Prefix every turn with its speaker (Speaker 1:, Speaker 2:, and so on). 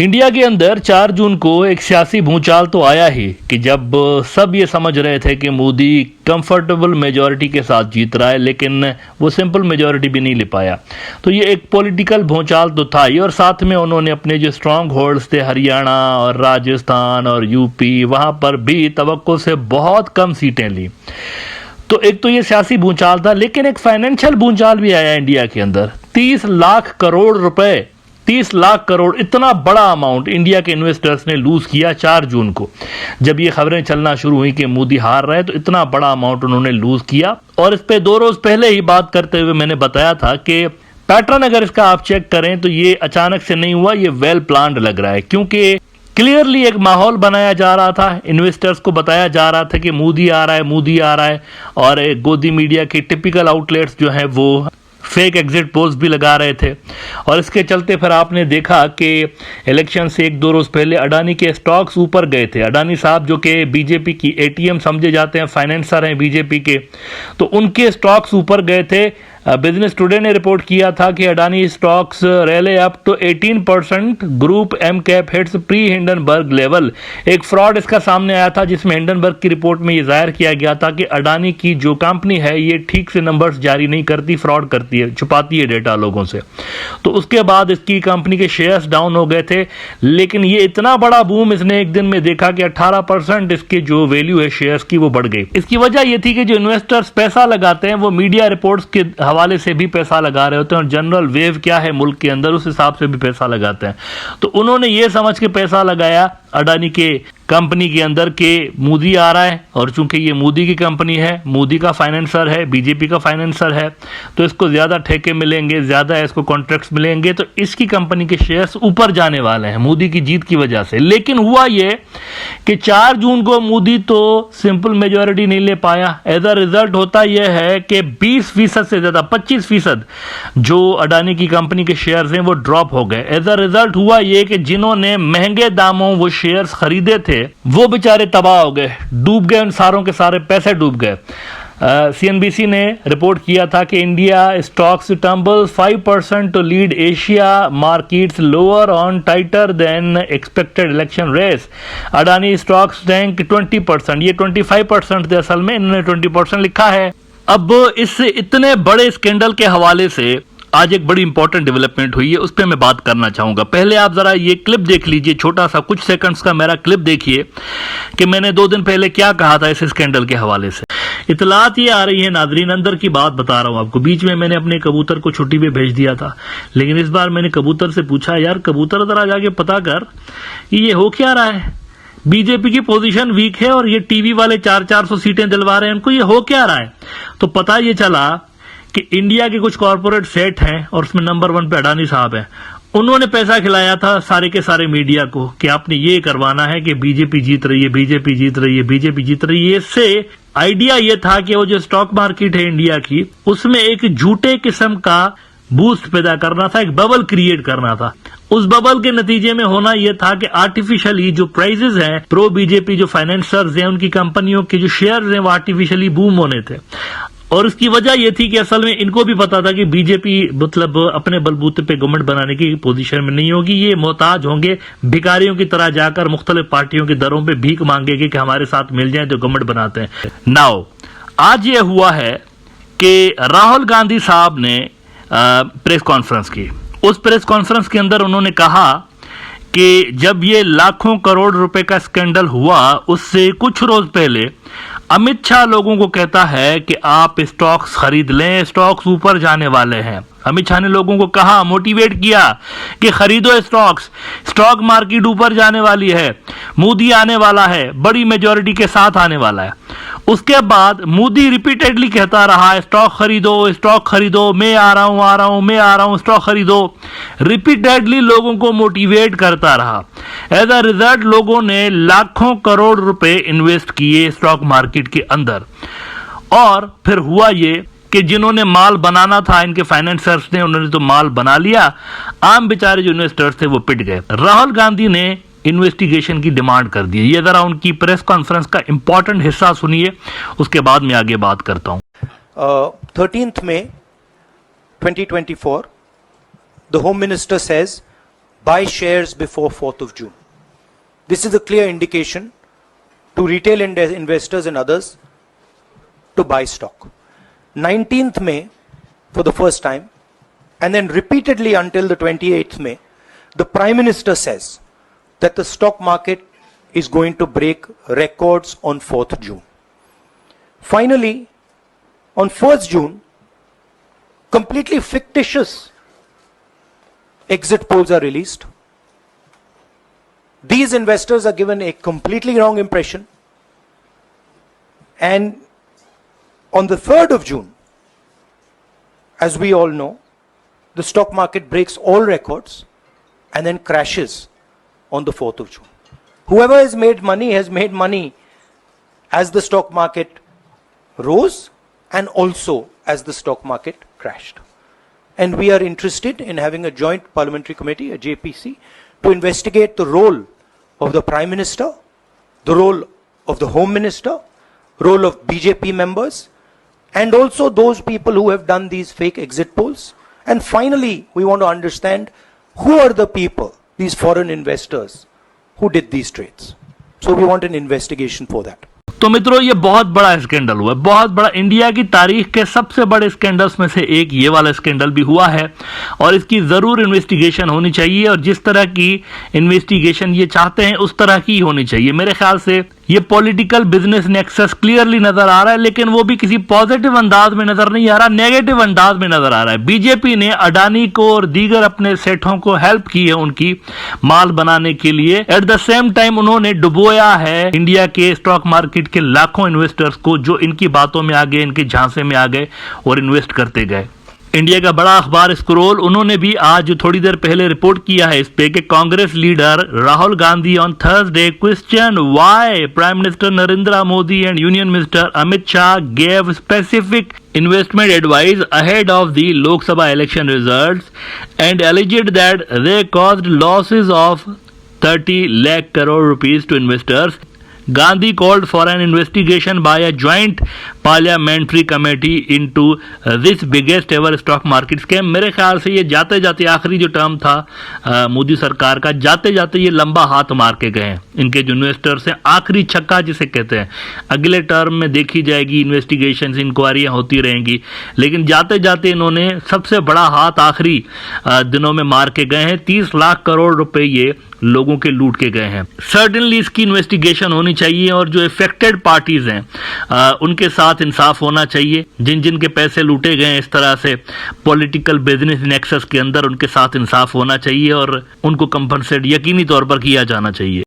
Speaker 1: India के अंदर 4 जून को एक सियासी भूचाल तो आया ही कि जब सब ये समझ रहे थे कि मोदी कंफर्टेबल मेजॉरिटी के साथ जीत रहा है, लेकिन वो सिंपल मेजॉरिटी भी नहीं ले पाया। तो ये एक पॉलिटिकल भूचाल तो था ही, और साथ में उन्होंने अपने जो स्ट्रांग होल्ड्स थे हरियाणा और राजस्थान और यूपी, वहाँ पर भी तवक्को से बहुत कम सीटें ली। तो एक तो ये सियासी भूचाल था, लेकिन एक फाइनेंशियल भूचाल भी आया इंडिया के अंदर। 30 लाख करोड़ रुपए, 30 लाख करोड़, इतना बड़ा अमाउंट इंडिया के इन्वेस्टर्स ने लूज किया 4 जून को। जब ये खबरें चलना शुरू हुई कि मोदी हार रहे हैं, तो इतना बड़ा अमाउंट उन्होंने लूज किया। और इस पे 2 रोज पहले ही बात करते हुए मैंने बताया था कि पैटर्न अगर इसका आप चेक करें तो ये अचानक से नहीं हुआ, ये वेल प्लान्ड लग रहा है, क्योंकि क्लियरली एक माहौल बनाया जा रहा था। इन्वेस्टर्स को बताया जा रहा था कि मोदी आ रहा है, मोदी आ रहा है, और गोदी मीडिया के टिपिकल आउटलेट्स जो हैं वो फेक एग्जिट पोल्स भी लगा रहे थे। और इसके चलते फिर आपने देखा कि इलेक्शन से 1-2 रोज पहले अडानी के स्टॉक्स ऊपर गए थे। अडानी साहब जो कि बीजेपी की एटीएम समझे जाते हैं, फाइनेंसर हैं बीजेपी के, तो उनके स्टॉक्स ऊपर गए थे। बिजनेस टुडे ने रिपोर्ट किया था कि Adani stocks rally up to 18%, group M cap hits pre Hindenburg level. एक फ्रॉड इसका सामने आया था, जिसमें हिंडनबर्ग की रिपोर्ट में ये जाहिर किया गया था कि अडानी की जो कंपनी है ये ठीक से नंबर्स जारी नहीं करती, फ्रॉड करती है, छुपाती है डेटा लोगों से। तो उसके बाद इसकी कंपनी के शेयर्स डाउन हो गए थे, लेकिन ये इतना बड़ा बूम इसने एक दिन में देखा कि 18% इसके जो वैल्यू है शेयर्स की वो बढ़ गई। इसकी वजह ये थी कि जो इन्वेस्टर्स पैसा लगाते हैं वो मीडिया रिपोर्ट्स के हवाले से भी पैसा लगा रहे होते हैं, और जनरल वेव क्या है मुल्क के अंदर उस हिसाब से भी पैसा लगाते हैं। तो उन्होंने ये समझ के पैसा लगाया अडानी के कंपनी के अंदर के मोदी आ रहा है, और चूंकि ये मोदी की कंपनी है, मोदी का फाइनेंसर है, बीजेपी का फाइनेंसर है, तो इसको ज्यादा ठेके मिलेंगे, ज्यादा इसको कॉन्ट्रैक्ट्स मिलेंगे, तो इसकी कंपनी के शेयर्स ऊपर जाने वाले हैं मोदी की जीत की वजह से। लेकिन हुआ ये कि 4 जून को मोदी तो सिंपल मेजॉरिटी नहीं ले पाया। एज अ रिजल्ट होता यह है कि 20% से ज्यादा, 25% जो अडानी की कंपनी के शेयर्स हैं वो ड्रॉप हो गए। एज अ रिजल्ट हुआ ये कि जिन्होंने महंगे दामों वो शेयर्स खरीदे थे वो बेचारे तबाह हो गए, डूब गए, उन सारों के सारे पैसे डूब गए। सीएनबीसी ने रिपोर्ट किया था कि India stocks tumble 5% to lead Asia markets lower on tighter than expected election race. Adani stocks rank 20%, ये 25% थे असल में, इन्होंने 20% लिखा है। अब इस इतने बड़े स्कैंडल के हवाले से आज एक बड़ी इंपॉर्टेंट डेवलपमेंट हुई है, उस पर मैं बात करना चाहूंगा। पहले आप जरा ये क्लिप देख लीजिए, छोटा सा कुछ सेकंड्स का मेरा क्लिप देखिए कि मैंने 2 दिन पहले क्या कहा था इस स्कैंडल के हवाले से। इतलात ये आ रही है नाजरीन, अंदर की बात बता रहा हूं आपको। बीच में मैंने अपने कबूतर को छुट्टी पे भेज दिया था, लेकिन इस बार मैंने कबूतर से पूछा, यार कबूतर जरा जाके पता कर ये हो क्या रहा है। बीजेपी की पोजीशन वीक है और ये टीवी वाले 400 सीटें दिलवा रहे हैं उनको, ये हो क्या रहा है। तो पता ये चला कि इंडिया के कुछ कॉर्पोरेट सेट हैं और उसमें नंबर 1 पे अडानी साहब हैं। उन्होंने पैसा खिलाया था सारे के सारे मीडिया को कि आपने ये करवाना है कि बीजेपी जीत रही है, बीजेपी जीत रही है, बीजेपी जीत रही है। इससे आइडिया ये था कि वो जो स्टॉक मार्केट है इंडिया की, उसमें एक झूठे किस्म का बूस्ट पैदा करना था, एक बबल क्रिएट करना था। उस बबल के नतीजे में होना यह था कि आर्टिफिशियली जो प्राइजेस हैं, प्रो बीजेपी जो फाइनेंसर्स हैं उनकी कंपनियों के जो शेयर्स हैं वो आर्टिफिशियली बूम होने थे। और इसकी वजह यह थी कि असल में इनको भी पता था कि बीजेपी मतलब अपने बलबूते पे गवर्नमेंट बनाने की पोजीशन में नहीं होगी, ये मोहताज होंगे, भिखारियों की तरह जाकर मुख्तलिफ पार्टियों के दरों पे भीख मांगेंगे कि हमारे साथ मिल जाए तो गवर्नमेंट बनाते हैं। नाउ आज ये हुआ है कि राहुल गांधी साहब ने प्रेस कॉन्फ्रेंस की। उस प्रेस कॉन्फ्रेंस के अंदर उन्होंने कहा कि जब ये लाखों करोड़ रुपए का स्कैंडल हुआ, उससे कुछ रोज पहले अमित शाह लोगों को कहता है कि आप स्टॉक्स खरीद लें, स्टॉक्स ऊपर जाने वाले हैं। अमित शाह ने लोगों को कहा, मोटिवेट किया कि खरीदो स्टॉक्स, स्टॉक मार्केट ऊपर जाने वाली है, मोदी आने वाला है, बड़ी मेजॉरिटी के साथ आने वाला है। उसके बाद मोदी रिपीटेडली कहता रहा स्टॉक खरीदो, स्टॉक खरीदो, मैं आ रहा हूं, आ रहा हूं, मैं आ रहा हूं, स्टॉक खरीदो। रिपीटेडली लोगों को मोटिवेट करता रहा। एज अ रिजल्ट लोगों ने लाखों करोड़ रुपए इन्वेस्ट किए स्टॉक मार्केट के अंदर। और फिर हुआ ये कि जिन्होंने माल बनाना था, इनके फाइनेंसर्स ने, उन्होंने तो माल बना लिया, आम बेचारे जो इन्वेस्टर्स थे वो पिट गए। राहुल गांधी ने इन्वेस्टिगेशन की डिमांड कर दी। ये जरा उनकी प्रेस कॉन्फ्रेंस का इंपॉर्टेंट हिस्सा सुनिए, उसके बाद मैं आगे बात करता हूं।
Speaker 2: 13th May 2024, the Home Minister says buy shares before 4th of June. This is a clear indication to retail investors and others to buy stock. 19th May, for the first time, and then repeatedly until the 28th May, the Prime Minister says that the stock market is going to break records on 4th June. Finally, on 1st June, completely fictitious exit polls are released. These investors are given a completely wrong impression. And on the 3rd of June, as we all know, the stock market breaks all records and then crashes on the 4th of June. Whoever has made money as the stock market rose and also as the stock market crashed. And we are interested in having a joint parliamentary committee, a JPC, to investigate the role of the Prime Minister, the role of the Home Minister, role of BJP members, and also those people who have done these fake exit polls. And finally, we want to understand who are the people, these foreign investors, who did these trades. So we want an investigation for that.
Speaker 1: तो मित्रों, ये बहुत बड़ा scandal हुआ, बहुत बड़ा, India की तारीख के सबसे बड़े स्कैंडल्स में से एक ये वाला स्कैंडल भी हुआ है और इसकी जरूर इन्वेस्टिगेशन होनी चाहिए और जिस तरह की इन्वेस्टिगेशन ये चाहते हैं उस तरह की होनी चाहिए। मेरे ख्याल से ये पॉलिटिकल बिजनेस नेक्सस क्लियरली नजर आ रहा है, लेकिन वो भी किसी पॉजिटिव अंदाज में नजर नहीं आ रहा, नेगेटिव अंदाज में नजर आ रहा है। बीजेपी ने अडानी को और दीगर अपने सेठों को हेल्प की है उनकी माल बनाने के लिए। एट द सेम टाइम उन्होंने डुबोया है इंडिया के स्टॉक मार्केट के लाखों इन्वेस्टर्स को जो इनकी बातों में आ गए, इनके झांसे में आ गए और इन्वेस्ट करते गए। इंडिया का बड़ा अखबार स्क्रोल, उन्होंने भी आज थोड़ी देर पहले रिपोर्ट किया है इस पे कि Congress leader Rahul Gandhi on Thursday question why prime minister Narendra Modi and union minister Amit Shah gave specific investment advice ahead of the Lok Sabha election results and alleged that they caused losses of 30 lakh crore rupees to investors. Gandhi called for an investigation by a joint parliamentary committee into this biggest ever stock market scam. मेरे ख्याल से ये जाते जाते आखिरी जो term था मोदी सरकार का, जाते जाते ये लंबा हाथ मार के गए हैं। इनके जो इन्वेस्टर्स हैं, आखिरी छक्का जिसे कहते हैं, अगले टर्म में देखी जाएगी, इन्वेस्टिगेशंस, इंक्वायरियां होती रहेंगी, लेकिन जाते जाते इन्होंने सबसे बड़ा हाथ आखिरी दिनों में मार के गए हैं। 30 लाख करोड़ रुपए ये लोगों के लूट के गए हैं। सर्टेनली इसकी इन्वेस्टिगेशन होनी चाहिए और जो इफेक्टेड पार्टीज हैं उनके साथ इंसाफ होना चाहिए। जिन जिन के पैसे लूटे गए इस तरह से पॉलिटिकल बिजनेस नेक्सस के अंदर, उनके साथ इंसाफ होना चाहिए और उनको कंपनसेट यकीनी तौर पर किया जाना चाहिए।